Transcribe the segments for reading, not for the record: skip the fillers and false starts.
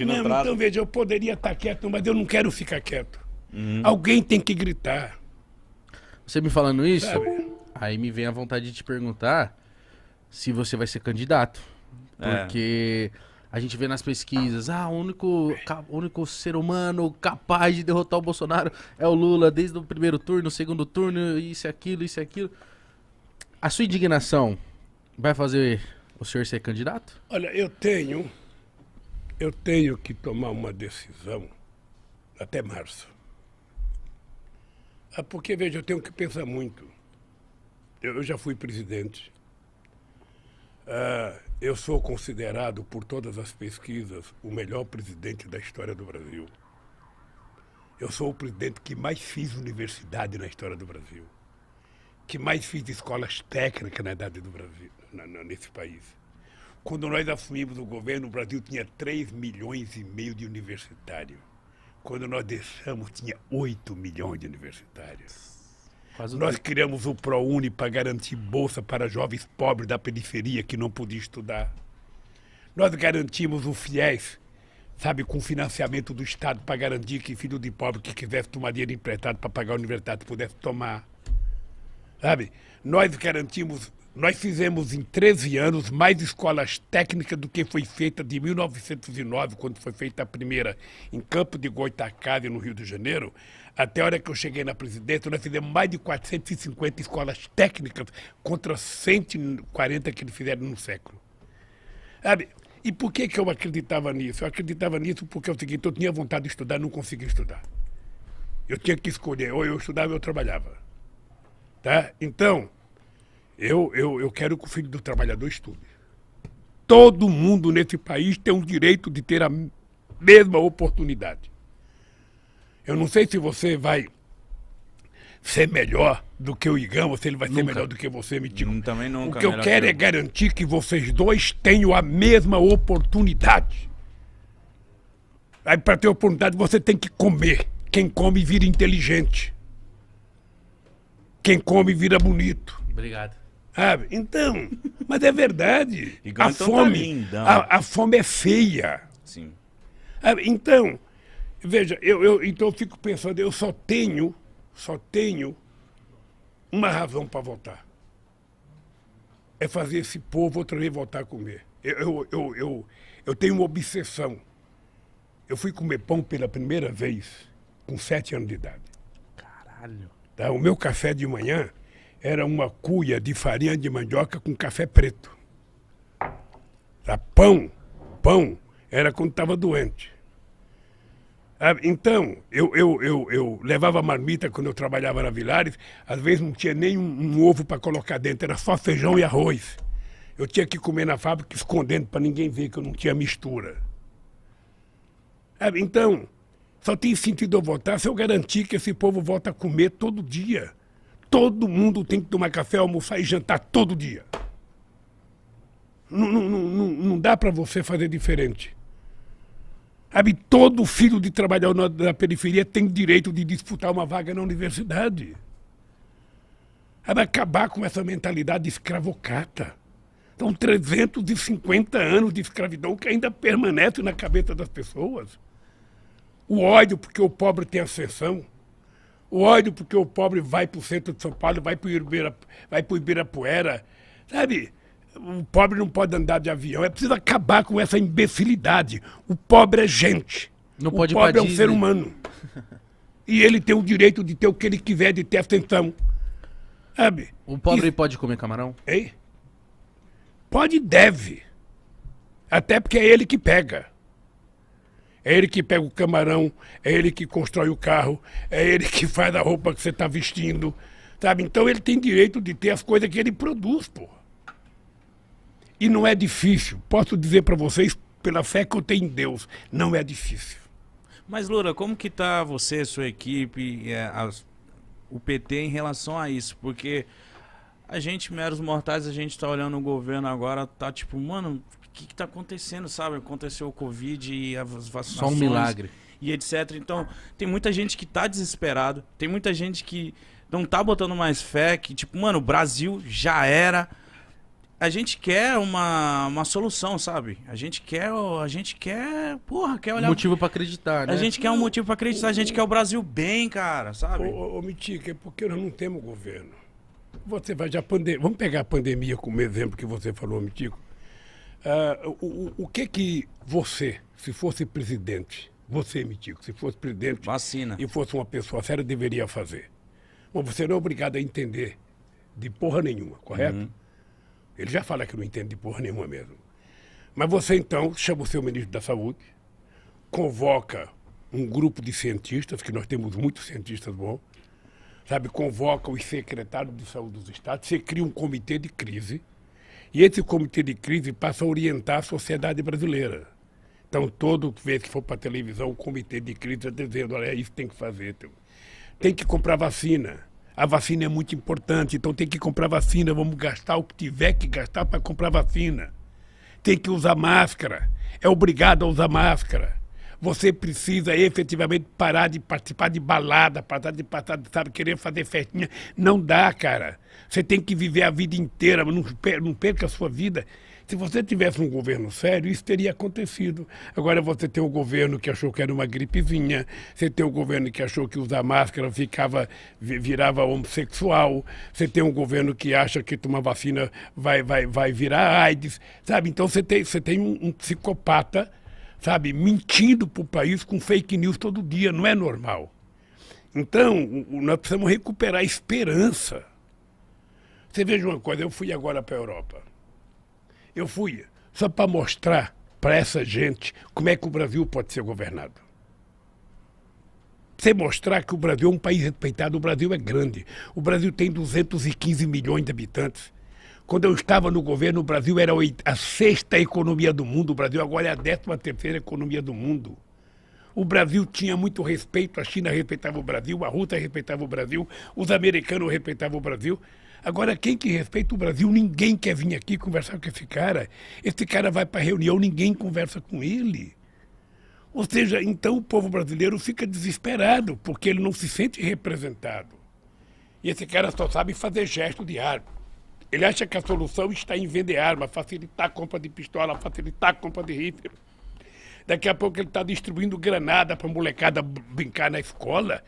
Não, então veja, eu poderia estar quieto, mas eu não quero ficar quieto. Alguém tem que gritar. Você me falando isso, Sabe? aí me vem a vontade de te perguntar se você vai ser candidato. Porque a gente vê nas pesquisas, o único ser humano capaz de derrotar o Bolsonaro é o Lula, desde o primeiro turno, segundo turno, isso e aquilo, isso e aquilo. A sua indignação vai fazer o senhor ser candidato? Olha, eu tenho que tomar uma decisão até março. Porque, veja, eu tenho que pensar muito. Eu já fui presidente. Eu sou considerado, por todas as pesquisas, o melhor presidente da história do Brasil. Eu sou o presidente que mais fiz universidade na história do Brasil. Que mais fiz escolas técnicas na idade do Brasil, nesse país. Quando nós assumimos o governo, o Brasil tinha 3,5 milhões de universitários. Quando nós deixamos, tinha 8 milhões de universitários. Nós criamos o ProUni para garantir bolsa para jovens pobres da periferia que não podiam estudar. Nós garantimos o FIES, sabe, com financiamento do Estado para garantir que filho de pobre que quisesse tomar dinheiro emprestado para pagar a universidade pudesse tomar. Sabe? Nós fizemos em 13 anos mais escolas técnicas do que foi feita de 1909, quando foi feita a primeira em Campo de Goytacazes, no Rio de Janeiro, até a hora que eu cheguei na presidência. Nós fizemos mais de 450 escolas técnicas contra 140 que eles fizeram no século. Sabe? E por que eu acreditava nisso? Eu acreditava nisso porque é o seguinte: eu tinha vontade de estudar, não conseguia estudar. Eu tinha que escolher, ou eu estudava ou eu trabalhava. Tá? Então, eu quero que o filho do trabalhador estude. Todo mundo nesse país tem o direito de ter a mesma oportunidade. Eu não sei se você vai ser melhor do que o Igão, ou se ele vai ser melhor do que você, me diga. Também nunca. O que eu quero é garantir que vocês dois tenham a mesma oportunidade. Aí, para ter oportunidade, você tem que comer. Quem come vira inteligente. Quem come vira bonito. Obrigado. Sabe? Então, mas é verdade. Igão, A então fome, tá lindão. a fome é feia. Sim. Sabe? Então, veja, então eu fico pensando, eu só tenho uma razão para votar. É fazer esse povo outra vez voltar a comer. Eu tenho uma obsessão. Eu fui comer pão pela primeira vez com 7 anos de idade. Caralho. Tá? O meu café de manhã era uma cuia de farinha de mandioca com café preto. Tá? Pão era quando estava doente. Então, eu levava marmita quando eu trabalhava na Vilares, às vezes não tinha nem um ovo para colocar dentro, era só feijão e arroz. Eu tinha que comer na fábrica escondendo para ninguém ver que eu não tinha mistura. Então, só tem sentido eu votar se eu garantir que esse povo volta a comer todo dia. Todo mundo tem que tomar café, almoçar e jantar todo dia. Não dá para você fazer diferente. Todo filho de trabalhador da periferia tem direito de disputar uma vaga na universidade. Acabar com essa mentalidade escravocrata. São 350 anos de escravidão que ainda permanece na cabeça das pessoas. O ódio porque o pobre tem ascensão. O ódio porque o pobre vai para o centro de São Paulo, vai para o Ibirapuera. Sabe? O pobre não pode andar de avião. É preciso acabar com essa imbecilidade. O pobre é gente. Não o pode pobre é um ser humano. E ele tem o direito de ter o que ele quiser, de ter ascensão. Sabe? O pobre pode comer camarão? Hein? Pode e deve. Até porque é ele que pega. É ele que pega o camarão, é ele que constrói o carro, é ele que faz a roupa que você está vestindo. Sabe? Então ele tem direito de ter as coisas que ele produz, pô. E não é difícil. Posso dizer para vocês, pela fé que eu tenho em Deus, não é difícil. Mas, Lula, como que tá você, sua equipe, o PT em relação a isso? Porque a gente, meros mortais, a gente tá olhando o governo agora, tá tipo, mano, o que tá acontecendo, sabe? Aconteceu o Covid e as vacinações. Só um milagre. E etc. Então, tem muita gente que tá desesperado, tem muita gente que não tá botando mais fé, que tipo, mano, o Brasil já era. a gente quer uma solução, sabe? A gente quer, porra, quer olhar... Motivo pra acreditar, né? A gente quer um motivo pra acreditar, a gente quer o Brasil bem, cara, sabe? Ô, Mitica, é porque nós não temos governo. Você vai já Vamos pegar a pandemia como exemplo que você falou, Mitico. O que você, se fosse presidente, você, Mitico, se fosse presidente Vacina. E fosse uma pessoa séria, deveria fazer? Bom, você não é obrigado a entender de porra nenhuma, correto? Ele já fala que não entende de porra nenhuma mesmo. Mas você, então, chama o seu ministro da Saúde, convoca um grupo de cientistas, que nós temos muitos cientistas bons, sabe? Convoca os secretários de saúde dos estados, você cria um comitê de crise, e esse comitê de crise passa a orientar a sociedade brasileira. Então, toda vez que for para a televisão, o comitê de crise está dizendo, olha, isso tem que fazer. Tem que comprar vacina. A vacina é muito importante, então tem que comprar vacina, vamos gastar o que tiver que gastar para comprar vacina. Tem que usar máscara, é obrigado a usar máscara. Você precisa efetivamente parar de participar de balada, parar de sabe, querer fazer festinha. Não dá, cara. Você tem que viver a vida inteira, não perca a sua vida. Se você tivesse um governo sério, isso teria acontecido. Agora você tem um governo que achou que era uma gripezinha, você tem um governo que achou que usar máscara virava homossexual, você tem um governo que acha que tomar vacina vai virar AIDS, sabe? Então você tem um psicopata, sabe, mentindo para o país com fake news todo dia, não é normal. Então, nós precisamos recuperar a esperança. Você veja uma coisa, eu fui agora para a Europa. Eu fui só para mostrar para essa gente como é que o Brasil pode ser governado. Você mostrar que o Brasil é um país respeitado, o Brasil é grande. O Brasil tem 215 milhões de habitantes. Quando eu estava no governo, o Brasil era a 6ª economia do mundo, o Brasil agora é a 13ª economia do mundo. O Brasil tinha muito respeito, a China respeitava o Brasil, a Rússia respeitava o Brasil, os americanos respeitavam o Brasil. Agora, quem que respeita o Brasil? Ninguém quer vir aqui conversar com esse cara. Esse cara vai para a reunião, ninguém conversa com ele. Ou seja, então o povo brasileiro fica desesperado, porque ele não se sente representado. E esse cara só sabe fazer gesto de arma. Ele acha que a solução está em vender arma, facilitar a compra de pistola, facilitar a compra de rifle. Daqui a pouco ele está distribuindo granada para a molecada brincar na escola,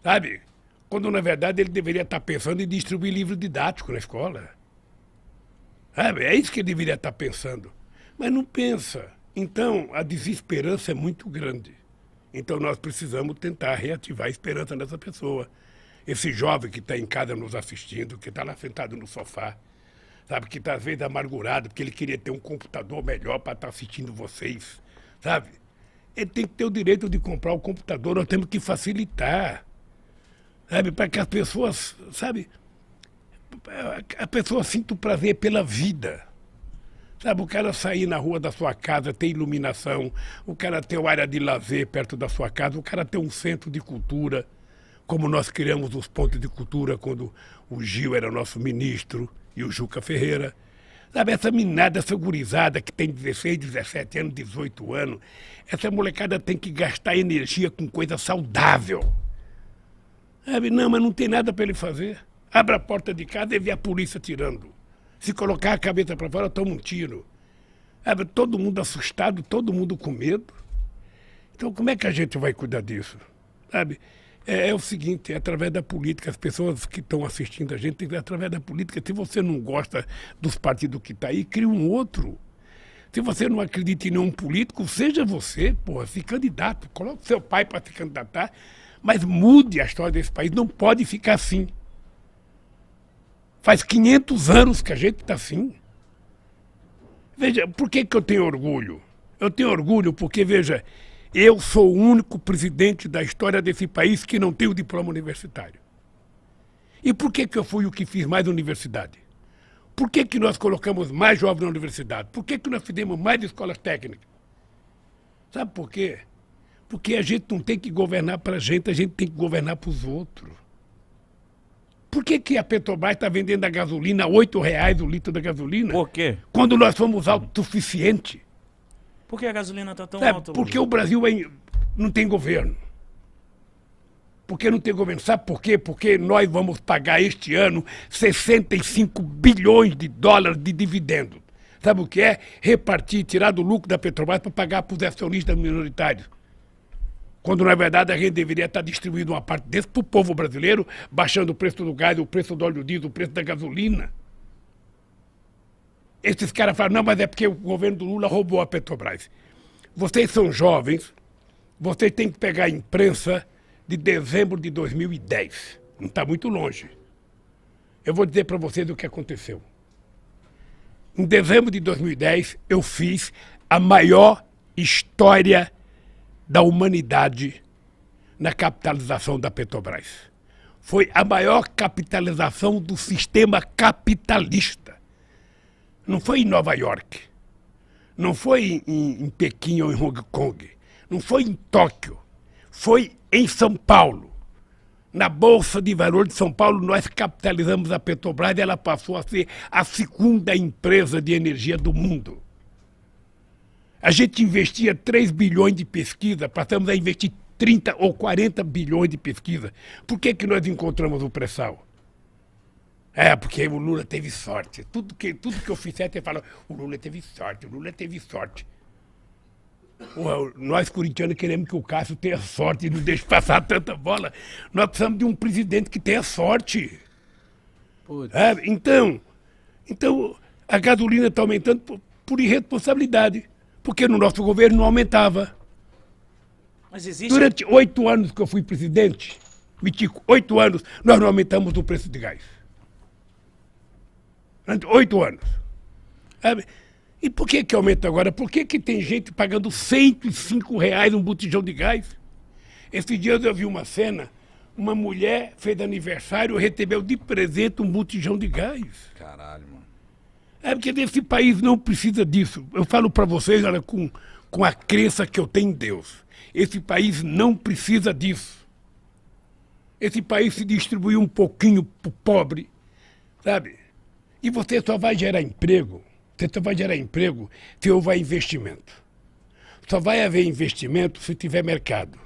sabe? Quando, na verdade, ele deveria estar pensando em distribuir livro didático na escola. Sabe? É isso que ele deveria estar pensando. Mas não pensa. Então, a desesperança é muito grande. Então, nós precisamos tentar reativar a esperança nessa pessoa. Esse jovem que está em casa nos assistindo, que está lá sentado no sofá, sabe? Que está, às vezes, amargurado, porque ele queria ter um computador melhor para estar assistindo vocês, sabe? Ele tem que ter o direito de comprar o computador, nós temos que facilitar. Sabe, para que as pessoas, sabe, a pessoa sinta o prazer pela vida. Sabe, o cara sair na rua da sua casa, ter iluminação, o cara ter uma área de lazer perto da sua casa, o cara ter um centro de cultura, como nós criamos os pontos de cultura quando o Gil era nosso ministro e o Juca Ferreira. Sabe, essa minada, essa gurizada que tem 16, 17 anos, 18 anos, essa molecada tem que gastar energia com coisa saudável. Sabe, não, mas não tem nada para ele fazer. Abre a porta de casa e vê a polícia tirando. Se colocar a cabeça para fora, toma um tiro. Sabe, todo mundo assustado, todo mundo com medo. Então, como é que a gente vai cuidar disso? Sabe, é o seguinte, é através da política, as pessoas que estão assistindo a gente, tem que ser através da política. Se você não gosta dos partidos que estão aí, cria um outro. Se você não acredita em nenhum político, seja você, porra, se candidato. Coloque seu pai para se candidatar. Mas mude a história desse país, não pode ficar assim. Faz 500 anos que a gente está assim. Veja, por que eu tenho orgulho? Eu tenho orgulho porque, veja, eu sou o único presidente da história desse país que não tem o diploma universitário. E por que eu fui o que fiz mais universidade? Por que nós colocamos mais jovens na universidade? Por que nós fizemos mais escolas técnicas? Sabe por quê? Porque a gente não tem que governar para a gente tem que governar para os outros. Por que a Petrobras está vendendo a gasolina a R$8 o litro da gasolina? Por quê? Quando nós somos autossuficientes. Por que a gasolina está tão Sabe, alta? porque o Brasil não tem governo. Porque não tem governo. Sabe por quê? Porque nós vamos pagar este ano 65 bilhões de dólares de dividendos. Sabe o que é? Repartir, tirar do lucro da Petrobras para pagar para os acionistas minoritários. Quando, na verdade, a gente deveria estar distribuindo uma parte desse para o povo brasileiro, baixando o preço do gás, o preço do óleo diesel, o preço da gasolina. Esses caras falam, não, mas é porque o governo do Lula roubou a Petrobras. Vocês são jovens, vocês têm que pegar a imprensa de dezembro de 2010. Não está muito longe. Eu vou dizer para vocês o que aconteceu. Em dezembro de 2010, eu fiz a maior história da humanidade na capitalização da Petrobras. Foi a maior capitalização do sistema capitalista. Não foi em Nova York, não foi em Pequim ou em Hong Kong, não foi em Tóquio, foi em São Paulo. Na Bolsa de Valores de São Paulo, nós capitalizamos a Petrobras e ela passou a ser a segunda empresa de energia do mundo. A gente investia 3 bilhões de pesquisa, passamos a investir 30 ou 40 bilhões de pesquisa. Por que nós encontramos o pré-sal? Porque o Lula teve sorte. Tudo que eu fizer, você fala, o Lula teve sorte, o Lula teve sorte. Nós, corintianos, queremos que o Cássio tenha sorte e não deixe passar tanta bola. Nós precisamos de um presidente que tenha sorte. Então, a gasolina está aumentando por irresponsabilidade. Porque no nosso governo não aumentava. Mas existe... Durante 8 anos que eu fui presidente, Mitico, 8 anos, nós não aumentamos o preço de gás. Durante 8 anos. E por que aumenta agora? Por que tem gente pagando R$105 um botijão de gás? Esses dias eu vi uma cena, uma mulher fez aniversário, recebeu de presente um botijão de gás. Caralho, mano. Porque esse país não precisa disso. Eu falo para vocês, olha, com a crença que eu tenho em Deus. Esse país não precisa disso. Esse país se distribuiu um pouquinho para o pobre, sabe? E você só vai gerar emprego, se houver investimento. Só vai haver investimento se tiver mercado.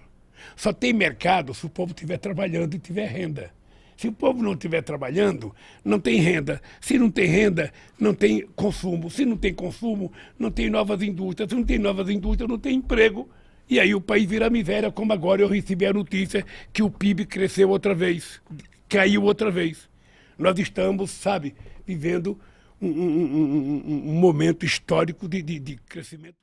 Só tem mercado se o povo estiver trabalhando e tiver renda. Se o povo não estiver trabalhando, não tem renda. Se não tem renda, não tem consumo. Se não tem consumo, não tem novas indústrias. Se não tem novas indústrias, não tem emprego. E aí o país vira miséria, como agora eu recebi a notícia que o PIB cresceu outra vez, caiu outra vez. Nós estamos, sabe, vivendo um momento histórico de crescimento.